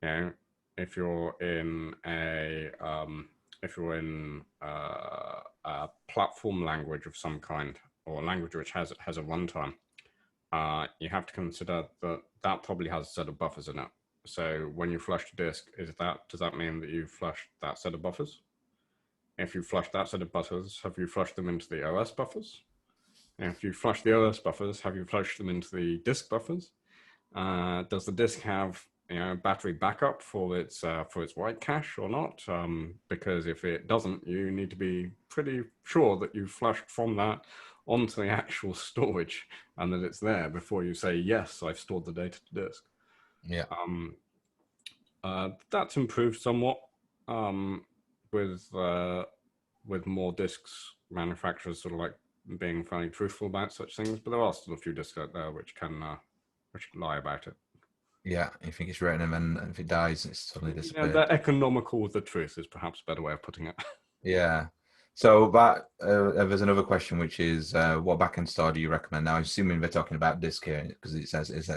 know, if you're in a platform language of some kind, or a language which has a runtime, you have to consider that that probably has a set of buffers in it. So when you flush to disk, does that mean that you've flushed that set of buffers? If you flush that set of buffers, have you flushed them into the OS buffers? And if you flush the OS buffers, have you flushed them into the disk buffers? Does the disk have battery backup for its write cache or not? Because if it doesn't, you need to be pretty sure that you've flushed from that onto the actual storage and that it's there before you say, yes, I've stored the data to disk. Yeah. That's improved somewhat with more disks manufacturers sort of like being fairly truthful about such things, but there are still a few disks out there which can lie about it. Yeah, you think it's written them, and if it dies, it's totally disappeared. Yeah, they're economical with the truth is perhaps a better way of putting it. Yeah. So that there's another question, which is what backend store do you recommend? Now, assuming they're talking about disk here, because it says is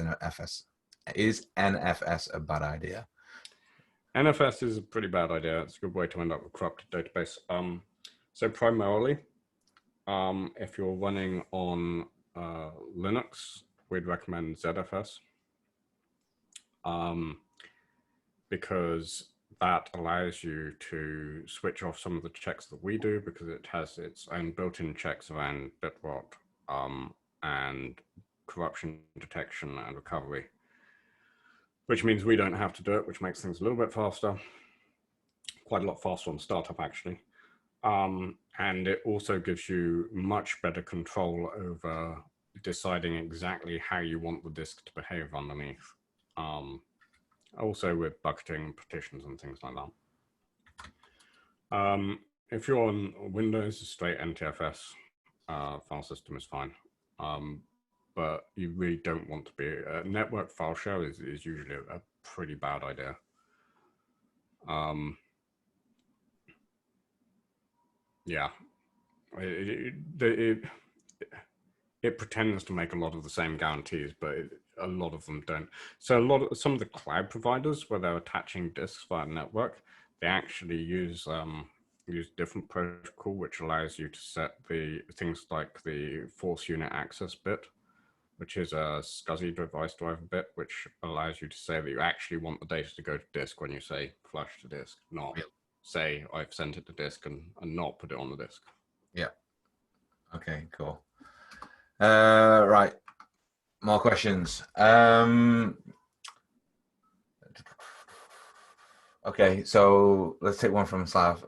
NFS a bad idea? NFS is a pretty bad idea. It's a good way to end up with a corrupted database. So primarily, if you're running on Linux, we'd recommend ZFS. Because that allows you to switch off some of the checks that we do, because it has its own built-in checks around bit rot and corruption detection and recovery, which means we don't have to do it, which makes things a little bit faster, quite a lot faster on startup actually. And it also gives you much better control over deciding exactly how you want the disk to behave underneath. Also with bucketing, partitions, and things like that. If you're on Windows, a straight NTFS file system is fine. But you really don't want to be. A network file share is usually a pretty bad idea. Yeah. It pretends to make a lot of the same guarantees, but a lot of them don't. So some of the cloud providers, where they're attaching disks via network, they actually use different protocol, which allows you to set the things like the force unit access bit, which is a SCSI device driver bit, which allows you to say that you actually want the data to go to disk when you say flush to disk, not say I've sent it to disk and not put it on the disk. Yeah. Okay, cool. Right. More questions. Okay, so let's take one from Slav.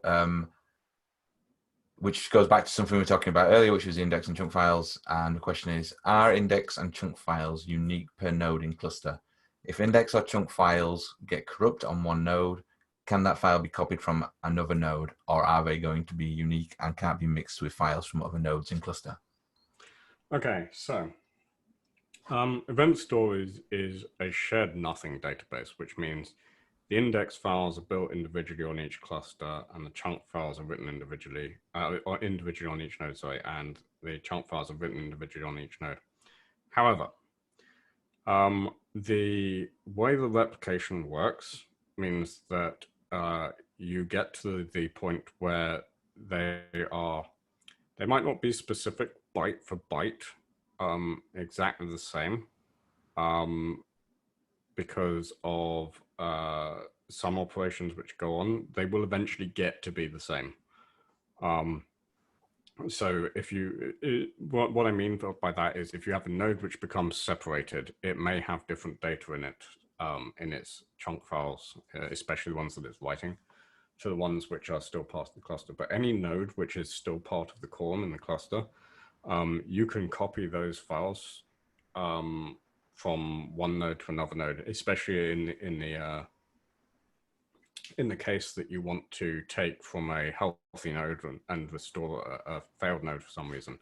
which goes back to something we were talking about earlier, which was the index and chunk files. And the question is, are index and chunk files unique per node in cluster? If index or chunk files get corrupt on one node, can that file be copied from another node, or are they going to be unique and can't be mixed with files from other nodes in cluster? Okay, so EventStore is a shared nothing database, which means the index files are built individually on each cluster, and the chunk files are written individually, or individually on each node, sorry, and the chunk files are written individually on each node. However, the way the replication works means that you get to the point where they might not be specific byte for byte, exactly the same, because of some operations which go on, they will eventually get to be the same. So if you, what I mean by that is if you have a node which becomes separated, it may have different data in its chunk files, especially the ones that it's writing, to the ones which are still part of the cluster. But any node which is still part of the column in the cluster, you can copy those files from one node to another node, especially in the case that you want to take from a healthy node and restore a failed node for some reason.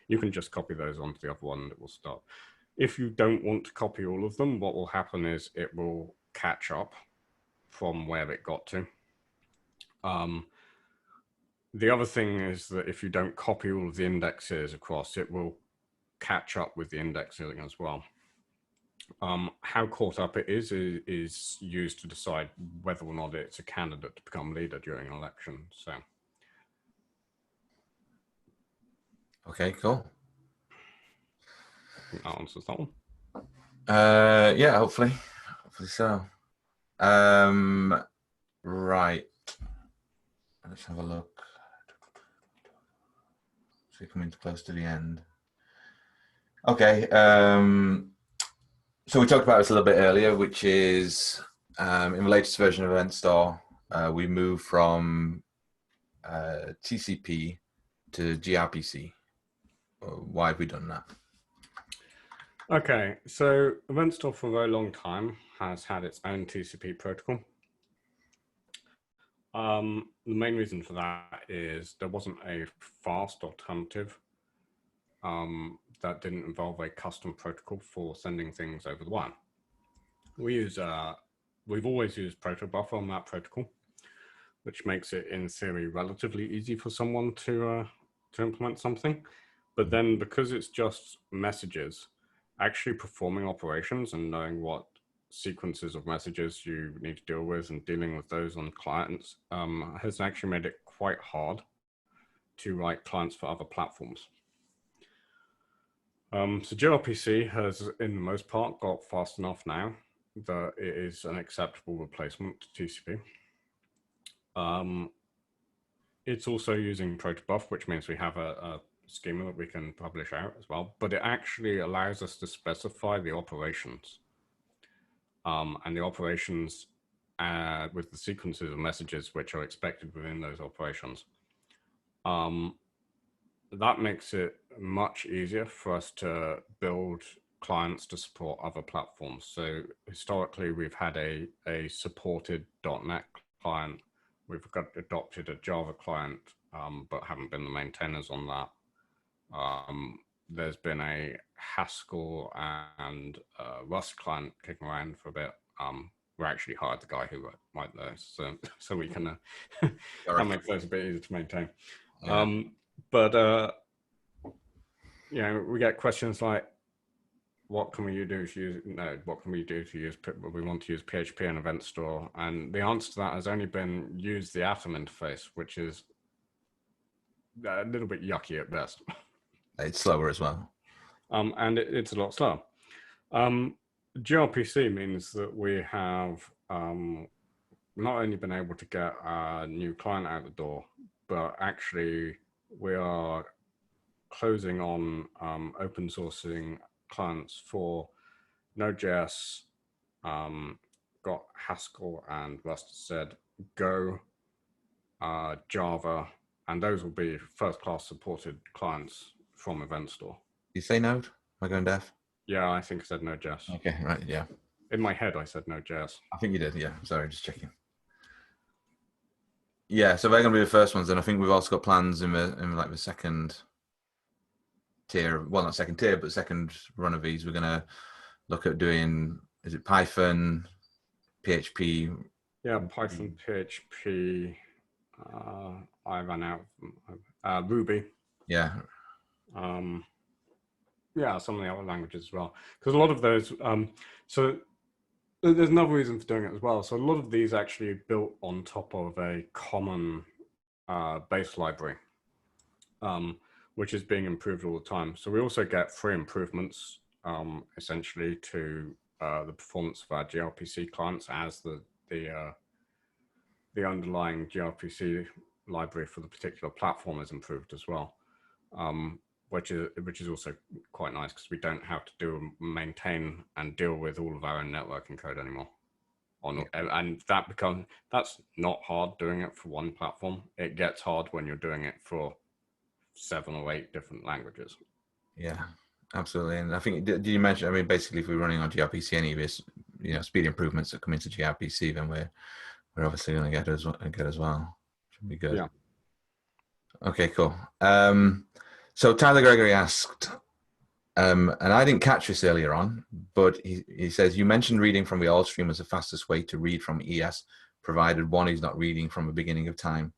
You can just copy those onto the other one and it will start. If you don't want to copy all of them, what will happen is it will catch up from where it got to. The other thing is that if you don't copy all of the indexes across, it will catch up with the indexing as well. How caught up it is used to decide whether or not it's a candidate to become leader during an election. So, Okay, cool. I think that answers that one. Yeah, hopefully so. Right. Let's have a look. So we're coming close to the end. Okay. So we talked about this a little bit earlier, which is in the latest version of EventStore, we moved from TCP to GRPC. Why have we done that? Okay, so EventStore for a very long time has had its own TCP protocol. The main reason for that is there wasn't a fast alternative that didn't involve a custom protocol for sending things over the wire. We've always used protobuffer on that protocol, which makes it in theory relatively easy for someone to implement something. But then because it's just messages, actually performing operations and knowing what sequences of messages you need to deal with and dealing with those on clients has actually made it quite hard to write clients for other platforms. So GRPC has, in the most part, got fast enough now that it is an acceptable replacement to TCP. It's also using protobuf, which means we have a schema that we can publish out as well, but it actually allows us to specify the operations. And the operations with the sequences of messages which are expected within those operations. That makes it much easier for us to build clients to support other platforms. So historically, we've had a supported .NET client. We've adopted a Java client, but haven't been the maintainers on that. There's been a Haskell and Rust client kicking around for a bit. We actually hired the guy who wrote those, so we can make those a bit easier to maintain. Yeah. But you know, we get questions like, "What can we do to use? No, what can we do to use? We want to use PHP and EventStore," and the answer to that has only been use the Atom interface, which is a little bit yucky at best. It's slower as well. And it's a lot slower. GRPC means that we have not only been able to get a new client out the door, but actually we are closing on open sourcing clients for Node.js, got Haskell and Rust said, Go, Java, And those will be first-class supported clients from EventStore. You say Node? Am I going deaf? Yeah, I think I said Node.js. Okay, right, yeah. In my head, I said Node.js. I think you did, yeah. Sorry, just checking. Yeah, so they're going to be the first ones, and I think we've also got plans in like the second tier, well, not second tier, but second run of these. We're going to look at doing, is it Python, PHP? Yeah, Python, PHP. I ran out. Ruby. Yeah. Yeah, some of the other languages as well. Because a lot of those, so there's another reason for doing it as well. So a lot of these actually built on top of a common base library, which is being improved all the time. So we also get free improvements, essentially, to the performance of our GRPC clients as the underlying GRPC library for the particular platform is improved as well, which is also quite nice because we don't have to maintain and deal with all of our own networking code anymore. And that's not hard doing it for one platform. It gets hard when you're doing it for 7 or 8 different languages. Yeah, absolutely. And I think, did you mention, I mean, basically if we're running on GRPC, any of this, speed improvements that come into GRPC, then we're obviously going to get as well. Should be good. Yeah. Okay, cool. So Tyler Gregory asked, and I didn't catch this earlier on, but he says, you mentioned reading from the alt stream as the fastest way to read from ES, provided one is not reading from the beginning of time.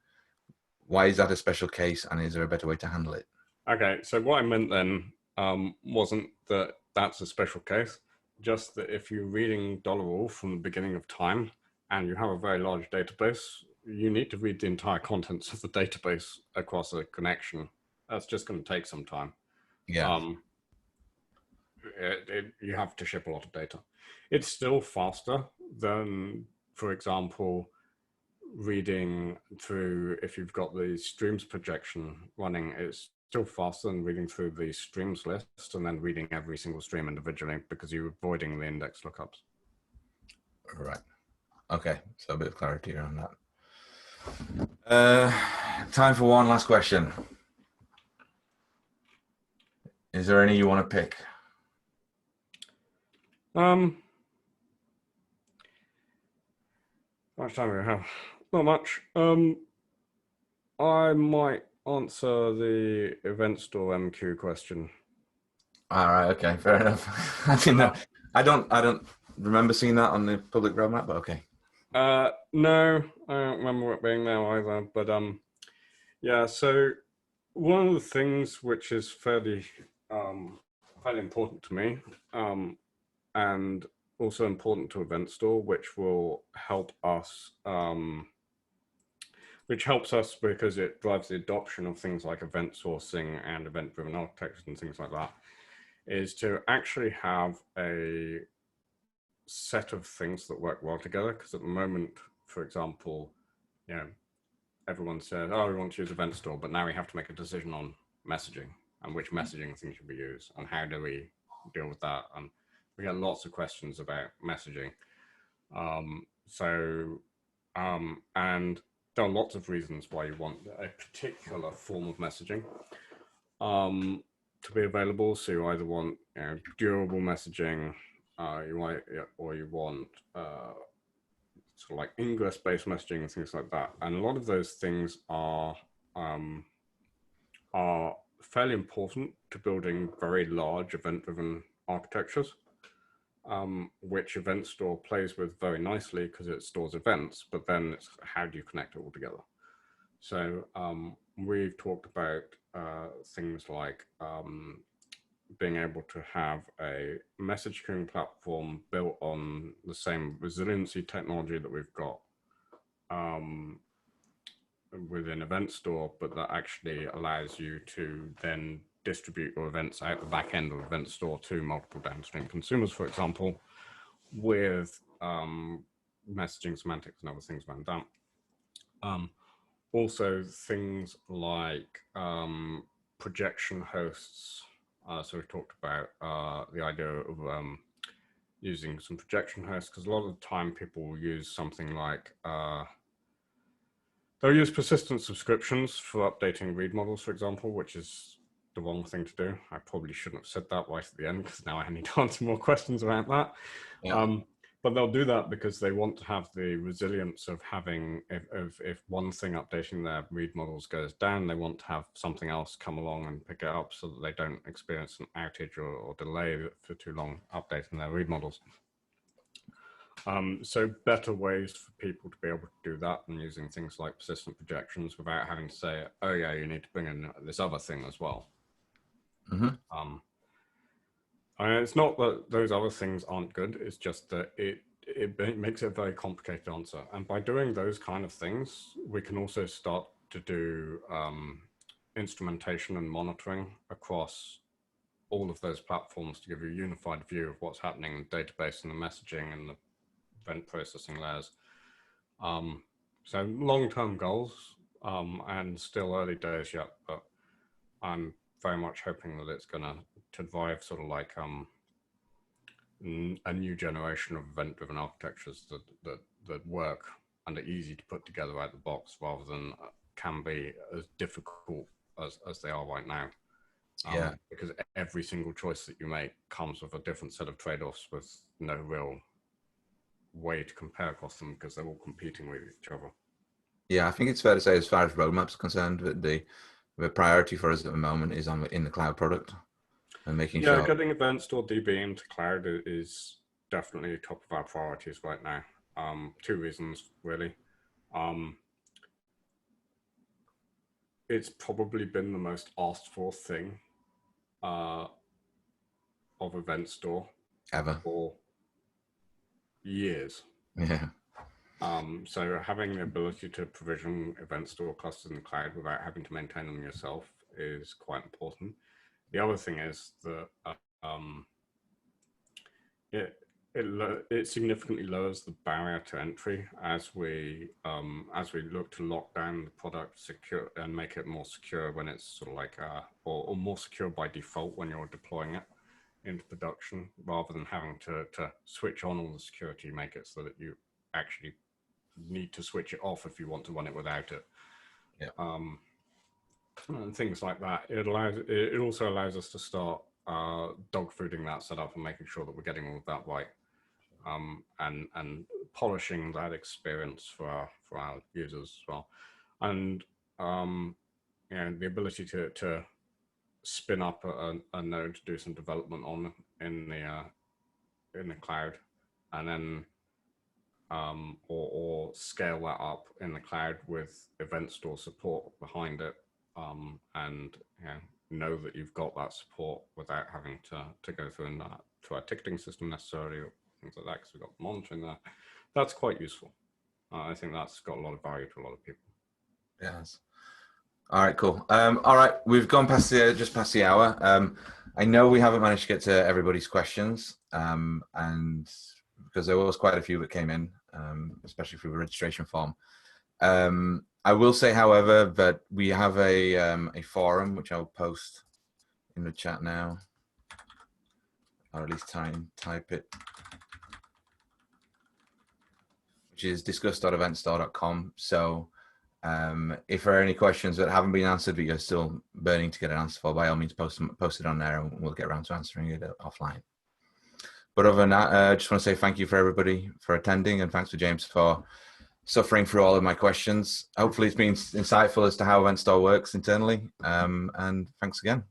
Why is that a special case, and is there a better way to handle it? Okay, so what I meant then wasn't that that's a special case, just that if you're reading $all from the beginning of time and you have a very large database, you need to read the entire contents of the database across a connection. That's just going to take some time. Yeah. You have to ship a lot of data. It's still faster than, for example, reading through, if you've got the streams projection running, it's still faster than reading through the streams list and then reading every single stream individually because you're avoiding the index lookups. Right. Okay, so a bit of clarity around that. Time for one last question. Is there any you want to pick? How much time do we have? Not much. I might answer the EventStore MQ question. All right. Okay. Fair enough. I didn't know. I don't remember seeing that on the public roadmap, but okay. No, I don't remember it being there either. But yeah. So one of the things which is fairly important to me, and also important to EventStore, which will help us. Which helps us because it drives the adoption of things like event sourcing and event-driven architectures and things like that, is to actually have a set of things that work well together. Because at the moment, for example, everyone says, oh, we want to use EventStore, but now we have to make a decision on messaging and which messaging things should we use and how do we deal with that. And we get lots of questions about messaging. And there are lots of reasons why you want a particular form of messaging to be available. So you either want durable messaging, or you want sort of like ingress-based messaging and things like that. And a lot of those things are fairly important to building very large event-driven architectures, which EventStore plays with very nicely because it stores events, but then it's how do you connect it all together? So we've talked about things like being able to have a message queuing platform built on the same resiliency technology that we've got within EventStore, but that actually allows you to then distribute your events out the back end of EventStore to multiple downstream consumers, for example, with messaging semantics and other things around that. Also, things like projection hosts. So we talked about the idea of using some projection hosts, because a lot of the time people will use something like They'll use persistent subscriptions for updating read models, for example, which is the wrong thing to do. I probably shouldn't have said that right at the end because now I need to answer more questions around that. Yeah. But they'll do that because they want to have the resilience of having, if one thing updating their read models goes down, they want to have something else come along and pick it up so that they don't experience an outage or delay for too long updating their read models. So better ways for people to be able to do that than using things like persistent projections without having to say, oh yeah, you need to bring in this other thing as well. Mm-hmm. It's not that those other things aren't good, it's just that it makes it a very complicated answer. And by doing those kind of things, we can also start to do instrumentation and monitoring across all of those platforms to give you a unified view of what's happening in the database and the messaging and the event processing layers. So long-term goals, and still early days yet, but I'm very much hoping that it's going to drive sort of like a new generation of event-driven architectures that work and are easy to put together out of the box rather than can be as difficult as they are right now. Yeah. Because every single choice that you make comes with a different set of trade-offs with no real way to compare across them because they're all competing with each other. Yeah, I think it's fair to say, as far as roadmaps are concerned, that the priority for us at the moment is in the cloud product and making sure. Yeah, getting EventStoreDB into cloud is definitely top of our priorities right now. Two reasons really. It's probably been the most asked for thing of EventStore Ever. for years. Yeah. So having the ability to provision EventStore clusters in the cloud without having to maintain them yourself is quite important. The other thing is that it significantly lowers the barrier to entry as we look to lock down the product secure and make it more secure when it's sort of like or more secure by default when you're deploying it into production, rather than having to switch on all the security, make it so that you actually need to switch it off if you want to run it without it. Yeah. And things like that. It also allows us to start dog fooding that setup and making sure that we're getting all of that right, and polishing that experience for our users as well. And the ability to spin up a node to do some development on in the cloud, and then or scale that up in the cloud with EventStore support behind it, and know that you've got that support without having to go through to our ticketing system necessarily or things like that, because we've got monitoring there. That's quite useful. I think that's got a lot of value to a lot of people. Yes. All right, cool. All right, we've gone past just past the hour. I know we haven't managed to get to everybody's questions, and because there was quite a few that came in, especially through the registration form. I will say, however, that we have a forum which I'll post in the chat now, or at least type it, which is discuss.eventstore.com. So if there are any questions that haven't been answered but you're still burning to get an answer for, by all means post it on there and we'll get around to answering it offline. But other than that, I just want to say thank you for everybody for attending, and thanks for James for suffering through all of my questions. Hopefully it's been insightful as to how EventStore works internally, and thanks again.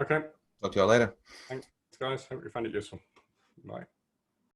Okay. Talk to you all later. Thanks guys, hope you found it useful. Bye.